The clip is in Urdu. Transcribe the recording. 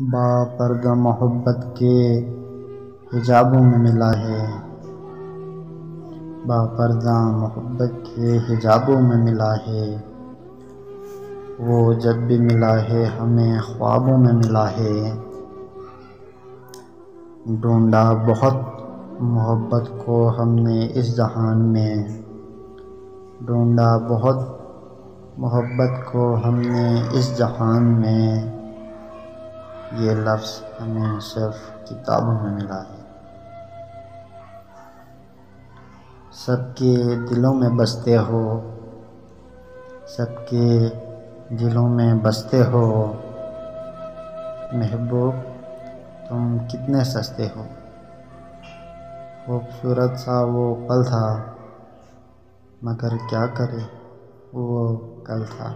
با پردہ محبت کے حجابوں میں ملا ہے، با پردہ محبت کے حجابوں میں ملا ہے، وہ جب بھی ملا ہے ہمیں خوابوں میں ملا ہے۔ ڈھونڈا بہت محبت کو ہم نے اس جہان میں، ڈھونڈا بہت محبت کو ہم نے اس جہان میں، یہ لفظ ہمیں صرف کتابوں میں ملا ہے۔ سب کے دلوں میں بستے ہو، سب کے دلوں میں بستے ہو، محبوب تم کتنے سستے ہو۔ خوبصورت سا وہ پل تھا، مگر کیا کرے وہ کل تھا۔